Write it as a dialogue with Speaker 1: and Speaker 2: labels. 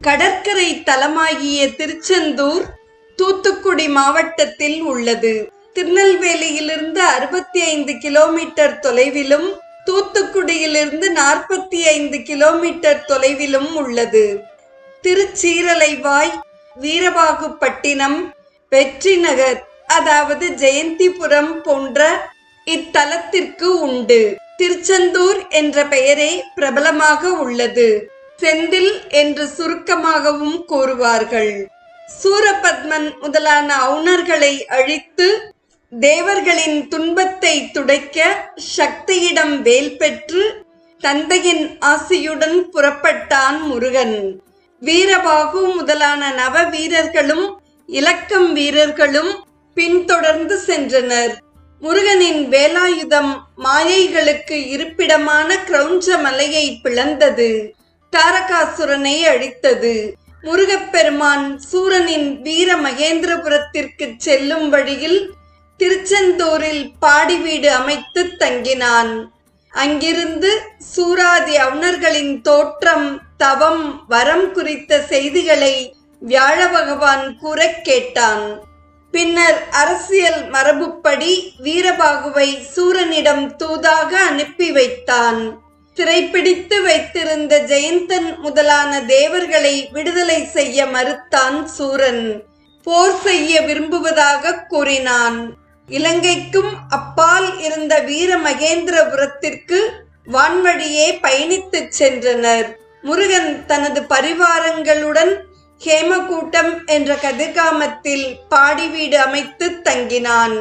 Speaker 1: கடற்கரை தலமாகிய திருச்செந்தூர் தூத்துக்குடி மாவட்டத்தில் உள்ளது. திருநெல்வேலியிலிருந்து 65 கிலோமீட்டர் தொலைவிலும் தூத்துக்குடியிலிருந்து 45 கிலோமீட்டர் தொலைவிலும் உள்ளது. திருச்சீரலைவாய், வீரபாகுப்பட்டினம், வெற்றிநகர் அதாவது ஜெயந்திபுரம் போன்ற இத்தலத்திற்கு உண்டு. திருச்செந்தூர் என்ற பெயரே பிரபலமாக உள்ளது. செந்தில் என்று சுருக்கமாகவும் கூறுவார்கள். சூரபத்மன் முதலான அவுணர்களை அழித்து தேவர்களின் துன்பத்தை துடைக்க சக்தியிடம் வேல் பெற்று தந்தையின் ஆசியுடன் புறப்பட்டான் முருகன். வீரபாகு முதலான நவ வீரர்களும் இலக்கம் வீரர்களும் பின்தொடர்ந்து சென்றனர். முருகனின் வேலாயுதம் மாயைகளுக்கு இருப்பிடமான கிரௌஞ்ச மலையை பிளந்தது. தாரகாசுரனை அழித்தது. முருகப்பெருமான் சூரனின் வீர மகேந்திரபுரத்திற்கு செல்லும் வழியில் திருச்செந்தூரில் பாடி வீடு அமைத்து தங்கினான். அங்கிருந்து சூராதி அவுணர்களின் தோற்றம், தவம், வரம் குறித்த செய்திகளை வியாழ பகவான் கூற கேட்டான். பின்னர் அரசியல் மரபுப்படி வீரபாகுவை சூரனிடம் தூதாக அனுப்பி வைத்தான். சிறைப்பிடித்து வைத்திருந்த ஜெயந்தன் முதலான தேவர்களை விடுதலை செய்ய மறுத்தான் சூரன். போர் செய்ய விரும்புவதாக கூறினான். இலங்கைக்கும் அப்பால் இருந்த வீர மகேந்திரபுரத்திற்கு வான்வழியே பயணித்துச் சென்றனர். முருகன் தனது பரிவாரங்களுடன் ஹேமகூட்டம் என்ற கதிர்காமத்தில் பாடி வீடு அமைத்து தங்கினான்.